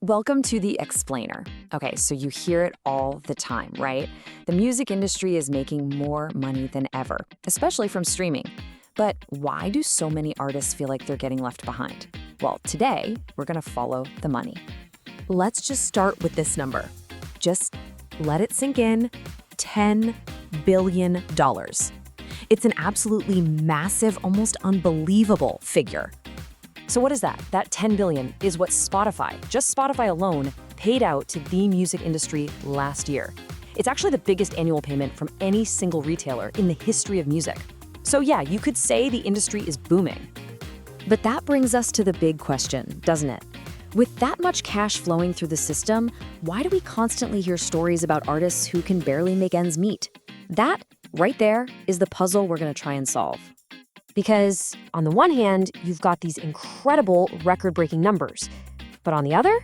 Welcome to the explainer. Okay, so you hear it all the time, right? The music industry is making more money than ever, especially from streaming. But why do so many artists feel like they're getting left behind? Well, today, we're gonna follow the money. Let's just start with this number. Just let it sink in. $10 billion. It's an absolutely massive, almost unbelievable figure. So what is that? That 10 billion is what Spotify, just Spotify alone, paid out to the music industry last year. It's actually the biggest annual payment from any single retailer in the history of music. So yeah, you could say the industry is booming. But that brings us to the big question, doesn't it? With that much cash flowing through the system, why do we constantly hear stories about artists who can barely make ends meet? That, right there, is the puzzle we're going to try and solve. Because on the one hand, you've got these incredible record-breaking numbers. But on the other,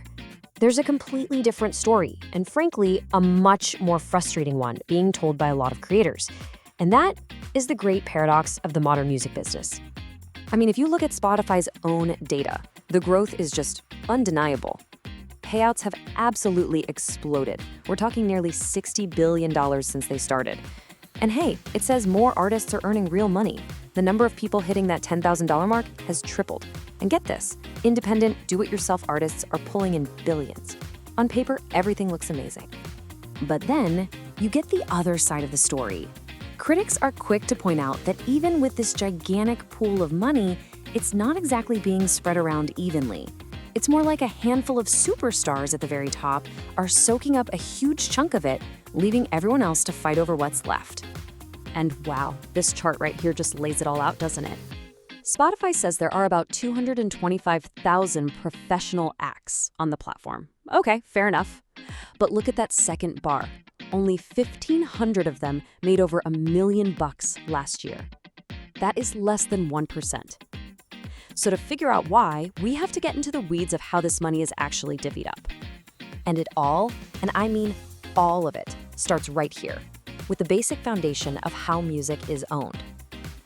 there's a completely different story, and frankly, a much more frustrating one being told by a lot of creators. And that is the great paradox of the modern music business. I mean, if you look at Spotify's own data, the growth is just undeniable. Payouts have absolutely exploded. We're talking nearly $60 billion since they started. And hey, it says more artists are earning real money. The number of people hitting that $10,000 mark has tripled. And get this, independent, do-it-yourself artists are pulling in billions. On paper, everything looks amazing. But then, you get the other side of the story. Critics are quick to point out that even with this gigantic pool of money, it's not exactly being spread around evenly. It's more like a handful of superstars at the very top are soaking up a huge chunk of it, leaving everyone else to fight over what's left. And wow, this chart right here just lays it all out, doesn't it? Spotify says there are about 225,000 professional acts on the platform. Okay, fair enough. But look at that second bar. Only 1,500 of them made over $1 million last year. That is less than 1%. So to figure out why, we have to get into the weeds of how this money is actually divvied up. And it all, and I mean all of it, starts right here, with the basic foundation of how music is owned.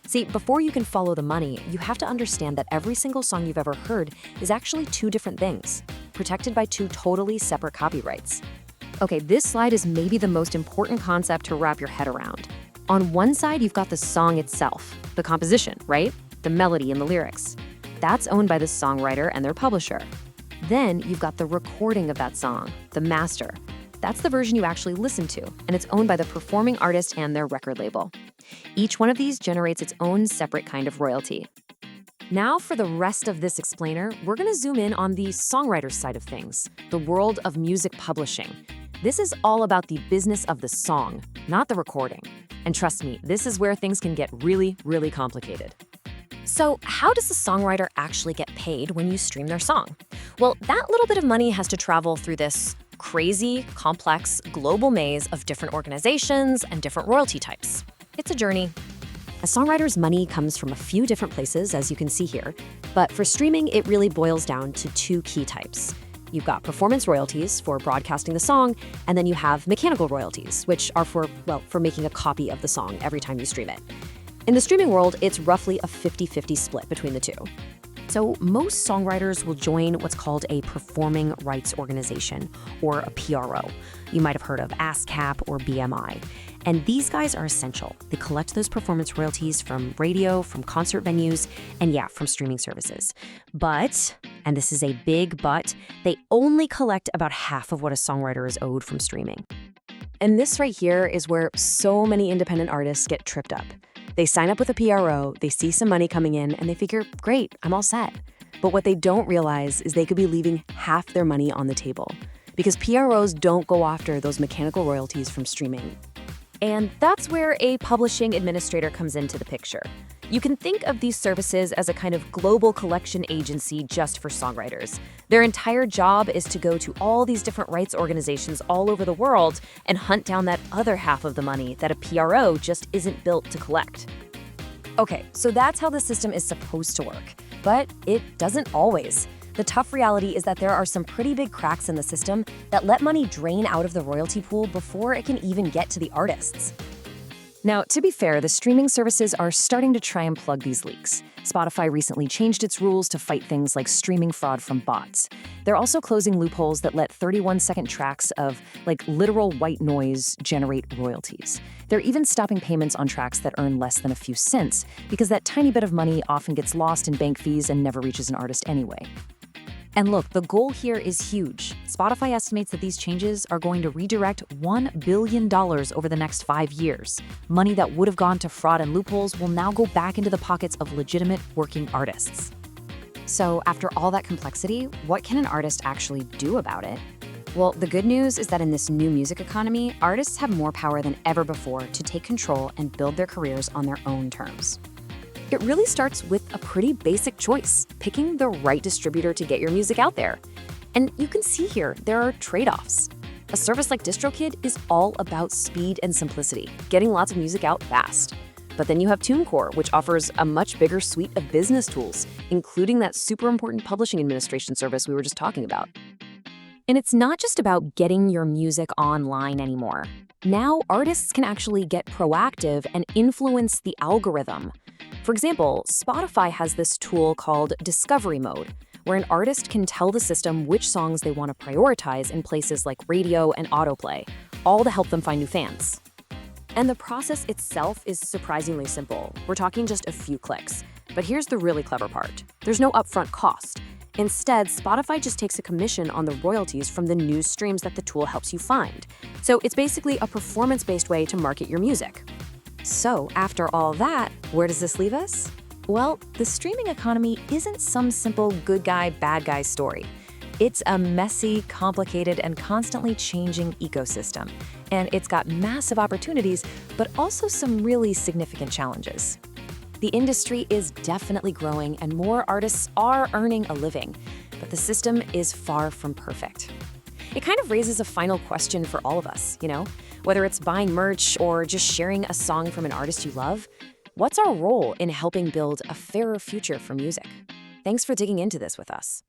See, before you can follow the money, you have to understand that every single song you've ever heard is actually two different things, protected by two totally separate copyrights. Okay, this slide is maybe the most important concept to wrap your head around. On one side, you've got the song itself, the composition, right? The melody and the lyrics. That's owned by the songwriter and their publisher. Then you've got the recording of that song, the master. That's the version you actually listen to, and it's owned by the performing artist and their record label. Each one of these generates its own separate kind of royalty. Now for the rest of this explainer, we're gonna zoom in on the songwriter's side of things, the world of music publishing. This is all about the business of the song, not the recording. And trust me, this is where things can get really, really complicated. So how does the songwriter actually get paid when you stream their song? Well, that little bit of money has to travel through this crazy, complex, global maze of different organizations and different royalty types. It's a journey. A songwriter's money comes from a few different places, as you can see here, but for streaming, it really boils down to two key types. You've got performance royalties for broadcasting the song, and then you have mechanical royalties, which are for making a copy of the song every time you stream it. In the streaming world, it's roughly a 50-50 split between the two. So most songwriters will join what's called a performing rights organization, or a PRO. You might have heard of ASCAP or BMI. And these guys are essential. They collect those performance royalties from radio, from concert venues, and yeah, from streaming services. But, and this is a big but, they only collect about half of what a songwriter is owed from streaming. And this right here is where so many independent artists get tripped up. They sign up with a PRO, they see some money coming in, and they figure, great, I'm all set. But what they don't realize is they could be leaving half their money on the table, because PROs don't go after those mechanical royalties from streaming. And that's where a publishing administrator comes into the picture. You can think of these services as a kind of global collection agency just for songwriters. Their entire job is to go to all these different rights organizations all over the world and hunt down that other half of the money that a PRO just isn't built to collect. Okay, so that's how the system is supposed to work, but it doesn't always. The tough reality is that there are some pretty big cracks in the system that let money drain out of the royalty pool before it can even get to the artists. Now, to be fair, the streaming services are starting to try and plug these leaks. Spotify recently changed its rules to fight things like streaming fraud from bots. They're also closing loopholes that let 31-second tracks of, literal white noise generate royalties. They're even stopping payments on tracks that earn less than a few cents, because that tiny bit of money often gets lost in bank fees and never reaches an artist anyway. And look, the goal here is huge. Spotify estimates that these changes are going to redirect $1 billion over the next 5 years. Money that would have gone to fraud and loopholes will now go back into the pockets of legitimate working artists. So after all that complexity, what can an artist actually do about it? Well, the good news is that in this new music economy, artists have more power than ever before to take control and build their careers on their own terms. It really starts with a pretty basic choice, picking the right distributor to get your music out there. And you can see here, there are trade-offs. A service like DistroKid is all about speed and simplicity, getting lots of music out fast. But then you have TuneCore, which offers a much bigger suite of business tools, including that super important publishing administration service we were just talking about. And it's not just about getting your music online anymore. Now, artists can actually get proactive and influence the algorithm. For example, Spotify has this tool called Discovery Mode, where an artist can tell the system which songs they want to prioritize in places like radio and autoplay, all to help them find new fans. And the process itself is surprisingly simple. We're talking just a few clicks. But here's the really clever part. There's no upfront cost. Instead, Spotify just takes a commission on the royalties from the news streams that the tool helps you find. So it's basically a performance-based way to market your music. So after all that, where does this leave us? Well, the streaming economy isn't some simple good guy, bad guy story. It's a messy, complicated, and constantly changing ecosystem. And it's got massive opportunities, but also some really significant challenges. The industry is definitely growing and more artists are earning a living, but the system is far from perfect. It kind of raises a final question for all of us, whether it's buying merch or just sharing a song from an artist you love. What's our role in helping build a fairer future for music? Thanks for digging into this with us.